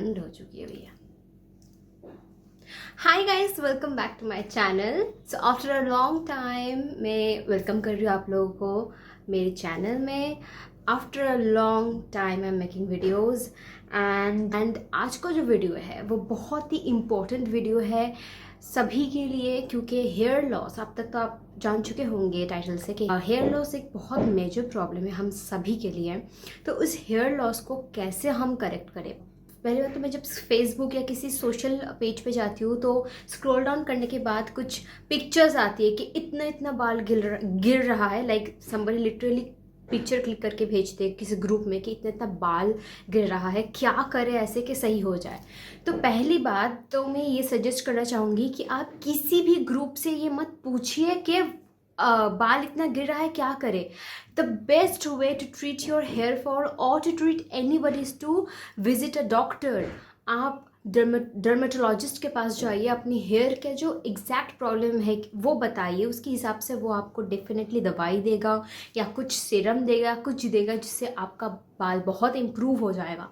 ठंड हो चुकी है भैया। Hi guys, welcome back to my channel. So after a long time मैं वेलकम कर रही हूँ आप लोगों को मेरे चैनल में। After a long time I am making videos and आज का जो वीडियो है वो बहुत ही इम्पोर्टेंट वीडियो है सभी के लिए, क्योंकि हेयर लॉस, अब तक तो आप जान चुके होंगे टाइटल से कि हेयर लॉस एक बहुत मेजर प्रॉब्लम है हम सभी के लिए। तो उस हेयर लॉस को कैसे हम करेक्ट करें। पहली बात तो मैं जब फेसबुक या किसी सोशल पेज पे जाती हूँ तो स्क्रॉल डाउन करने के बाद कुछ पिक्चर्स आती है कि इतना इतना बाल गिर रहा है, like somebody literally picture click करके भेजते हैं किसी ग्रुप में कि इतना इतना बाल गिर रहा है, क्या करें ऐसे कि सही हो जाए। तो पहली बात तो मैं ये सजेस्ट करना चाहूँगी कि आप किसी भी ग्रुप से ये मत पूछिए कि बाल इतना गिर रहा है क्या करे। The best way to treat your hair fall और to treat anybody is to visit a doctor. आप डर्मेटोलॉजिस्ट के पास जाइए, अपनी हेयर के जो एग्जैक्ट प्रॉब्लम है वो बताइए, उसके हिसाब से वो आपको डेफिनेटली दवाई देगा या कुछ सीरम देगा, कुछ देगा जिससे आपका बाल बहुत इम्प्रूव हो जाएगा।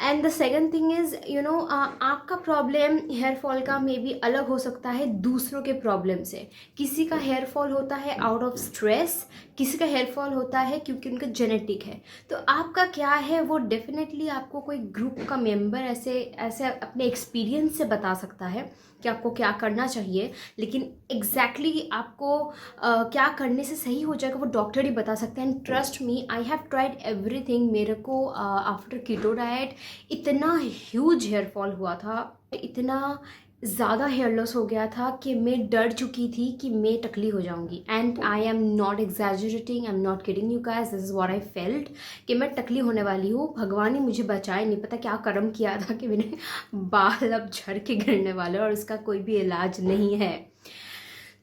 And the second thing is आपका प्रॉब्लम हेयर फॉल का मे बी अलग हो सकता है दूसरों के प्रॉब्लम से। किसी का हेयर फॉल होता है आउट ऑफ स्ट्रेस, किसी का हेयर फॉल होता है क्योंकि उनका जेनेटिक है। तो आपका क्या है वो डेफिनेटली आपको कोई ग्रुप का मेंबर ऐसे ऐसे अपने एक्सपीरियंस से बता सकता है कि आपको क्या करना चाहिए, लेकिन एग्जैक्टली आपको क्या करने से सही हो जाएगा वो डॉक्टर ही बता सकते हैं। And trust me, I have tried everything. मेरे को आफ्टर कीटो डाइट इतना ह्यूज हेयर फॉल हुआ था, इतना ज़्यादा हेयर लॉस हो गया था कि मैं डर चुकी थी कि मैं टकली हो जाऊंगी। And I am not exaggerating, I am not kidding you guys, this is what I felt कि मैं टकली होने वाली हूँ। भगवान ही मुझे बचाए, नहीं पता क्या कर्म किया था कि मैंने बाल अब झड़ के गिरने वाले और उसका कोई भी इलाज नहीं है।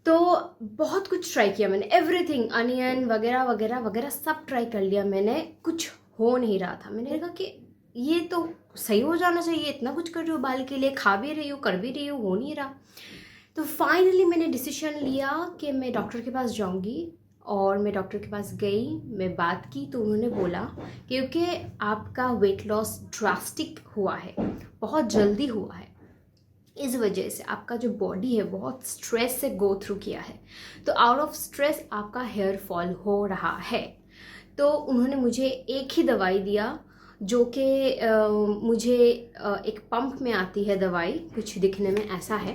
तो बहुत कुछ ट्राई किया मैंने, एवरीथिंग, अनियन वगैरह वगैरह वगैरह सब ट्राई कर लिया मैंने, कुछ हो नहीं रहा था। मैंने कहा कि ये तो सही हो जाना चाहिए, इतना कुछ कर रही हूँ बाल के लिए, खा भी रही हूँ, कर भी रही हूँ, हो नहीं रहा। तो फाइनली मैंने डिसीजन लिया कि मैं डॉक्टर के पास जाऊँगी। और मैं डॉक्टर के पास गई, मैं बात की तो उन्होंने बोला क्योंकि आपका वेट लॉस ड्रास्टिक हुआ है, बहुत जल्दी हुआ है, इस वजह से आपका जो बॉडी है बहुत स्ट्रेस से गो थ्रू किया है, तो आउट ऑफ स्ट्रेस आपका हेयर फॉल हो रहा है। तो उन्होंने मुझे एक ही दवाई दिया जो कि मुझे एक पंप में आती है दवाई, कुछ दिखने में ऐसा है।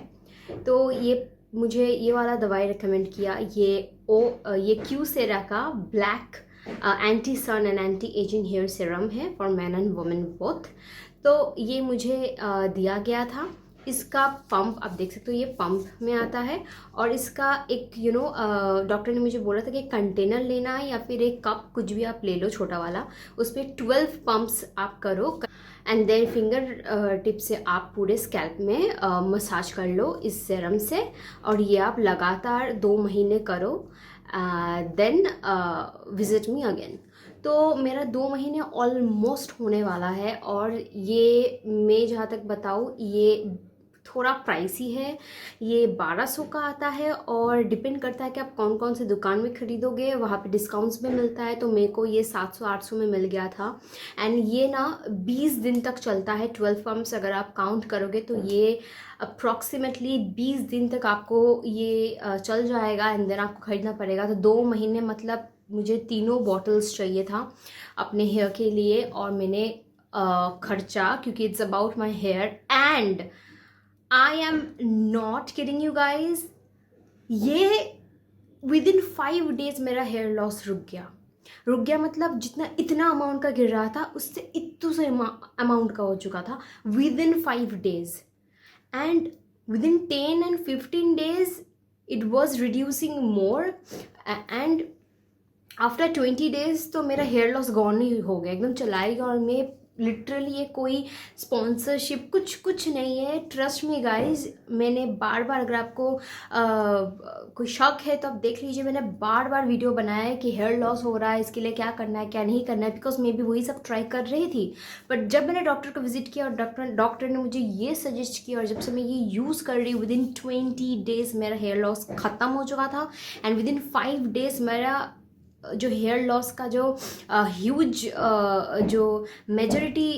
तो ये मुझे ये वाला दवाई रिकमेंड किया, ये क्यूसेरा का black anti sun and anti ageing hair serum है for man and women both. तो ये मुझे दिया गया था। इसका पंप आप देख सकते हो, ये पंप में आता है और इसका एक डॉक्टर ने मुझे बोला था कि कंटेनर लेना है या फिर एक कप, कुछ भी आप ले लो छोटा वाला, उस पर 12 पंप्स आप करो एंड देन फिंगर टिप से आप पूरे स्कैल्प में मसाज कर लो इस सीरम से। और ये आप लगातार 2 महीने करो, देन विजिट मी अगेन। तो मेरा 2 महीने ऑलमोस्ट होने वाला है और ये मैं जहाँ तक बताऊँ ये थोड़ा प्राइसी है। ये 1200 का आता है और डिपेंड करता है कि आप कौन कौन से दुकान में ख़रीदोगे, वहाँ पे डिस्काउंट्स भी मिलता है। तो मेरे को ये 700-800 में मिल गया था। एंड ये ना 20 दिन तक चलता है, 12 पम्प्स अगर आप काउंट करोगे तो ये अप्रॉक्सीमेटली 20 दिन तक आपको ये चल जाएगा एंड देन आपको ख़रीदना पड़ेगा। तो 2 महीने मतलब मुझे तीनों बॉटल्स चाहिए था अपने हेयर के लिए। और मैंने खर्चा, क्योंकि it's about my hair and I am not kidding you guys, ये विद इन 5 डेज मेरा हेयर लॉस रुक गया मतलब जितना इतना अमाउंट का गिर रहा था उससे इतने से अमाउंट का हो चुका था within 5 days. And with in 10 and 15 days it was reducing more and after 20 days तो मेरा हेयर लॉस गॉन ही हो गया, एकदम चलाएगा। और मैं लिटरली ये कोई स्पॉन्सरशिप कुछ नहीं है, ट्रस्ट मी गाइज। मैंने बार बार, अगर आपको कोई शक है तो आप देख लीजिए, मैंने बार बार वीडियो बनाया है कि हेयर लॉस हो रहा है, इसके लिए क्या करना है क्या नहीं करना है, बिकॉज मैं भी वही सब ट्राई कर रही थी। बट जब मैंने डॉक्टर को विजिट किया और डॉक्टर ने मुझे ये सजेस्ट किया और जब से मैं ये यूज़ कर रही हूँ, विद इन 20 days मेरा हेयर लॉस ख़त्म हो चुका था एंड विद इन 5 days मेरा जो हेयर लॉस का जो ह्यूज जो मेजॉरिटी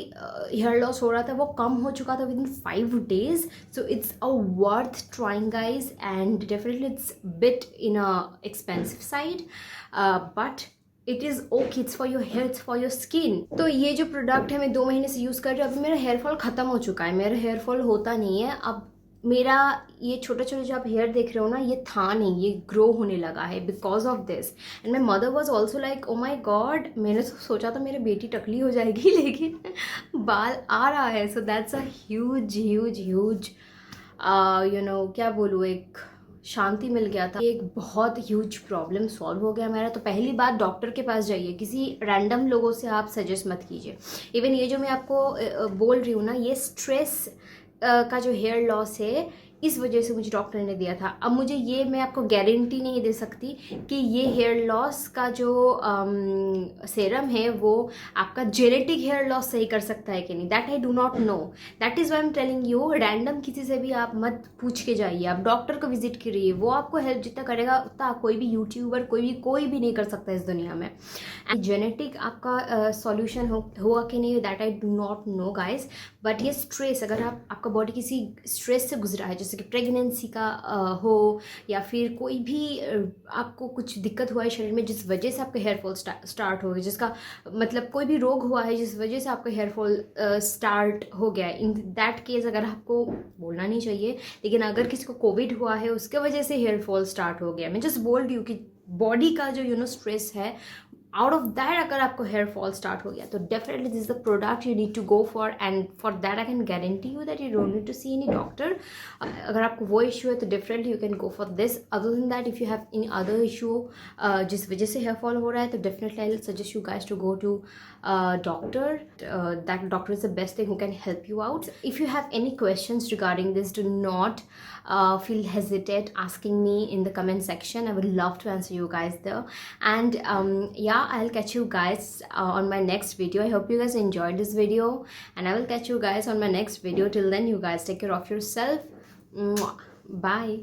हेयर लॉस हो रहा था वो कम हो चुका था within 5 days. So it's a worth trying guys, and definitely it's bit in a expensive side, but it is okay, it's for your hair, it's for your skin. तो ये जो प्रोडक्ट है मैं 2 महीने से यूज़ कर रही हूँ. अभी मेरा हेयर फॉल ख़त्म हो चुका है, मेरा हेयर फॉल होता नहीं है अब. मेरा ये छोटे छोटे जो आप हेयर देख रहे हो ना, ये था नहीं, ये ग्रो होने लगा है because of this. And my mother was also like, oh my god, मैंने तो सोचा था मेरी बेटी टकली हो जाएगी लेकिन बाल आ रहा है. So that's a huge huge huge क्या बोलूँ, एक शांति मिल गया था. एक बहुत ह्यूज प्रॉब्लम सॉल्व हो गया मेरा. तो पहली बात, डॉक्टर के पास जाइए, किसी रैंडम लोगों से आप सजेस्ट मत कीजिए. इवन ये जो मैं आपको बोल रही हूँ ना, ये स्ट्रेस का जो हेयर लॉस है, इस वजह से मुझे डॉक्टर ने दिया था. अब मुझे ये मैं आपको गारंटी नहीं दे सकती कि ये हेयर लॉस का जो सेरम है वो आपका जेनेटिक हेयर लॉस सही कर सकता है कि नहीं. That I do not know. That is why am telling you, random किसी से भी आप मत पूछ के जाइए, आप डॉक्टर को विजिट करिए. वो आपको हेल्प जितना करेगा उतना कोई भी यूट्यूबर कोई भी नहीं कर सकता इस दुनिया में. एंड जेनेटिक आपका सॉल्यूशन हुआ कि नहीं, that I do not know guys. But ये स्ट्रेस, अगर आपका बॉडी किसी स्ट्रेस से गुजरा है, जैसे कि प्रेगनेंसी का हो, या फिर कोई भी आपको कुछ दिक्कत हुआ है शरीर में जिस वजह से आपका हेयर फॉल स्टार्ट हो गया, जिसका मतलब कोई भी रोग हुआ है जिस वजह से आपका हेयर फॉल स्टार्ट हो गया, इन दैट केस अगर आपको बोलना नहीं चाहिए, लेकिन अगर किसी को कोविड हुआ है उसके वजह से हेयर फॉल स्टार्ट हो गया, मैं जस्ट बोल रही हूँ कि बॉडी का जो स्ट्रेस है, आउट ऑफ दैट अगर आपको हेयर फॉल स्टार्ट हो गया, तो definitely this is the product you need to go for. And for that I can guarantee you that you don't need to see any doctor. अगर आपको वो issue है तो definitely you can go for this. Other than that, if you have any other issue जिस वजह से hair fall हो रहा है, तो definitely I will suggest you guys to go to doctor. That doctor is the best thing who can help you out. If you have any questions regarding this, do not feel hesitate asking me in the comment section. I would love to answer you guys there. And yeah, I'll catch you guys on my next video. I hope you guys enjoyed this video, and I will catch you guys on my next video. Till then, you guys take care of yourself. Mwah. Bye.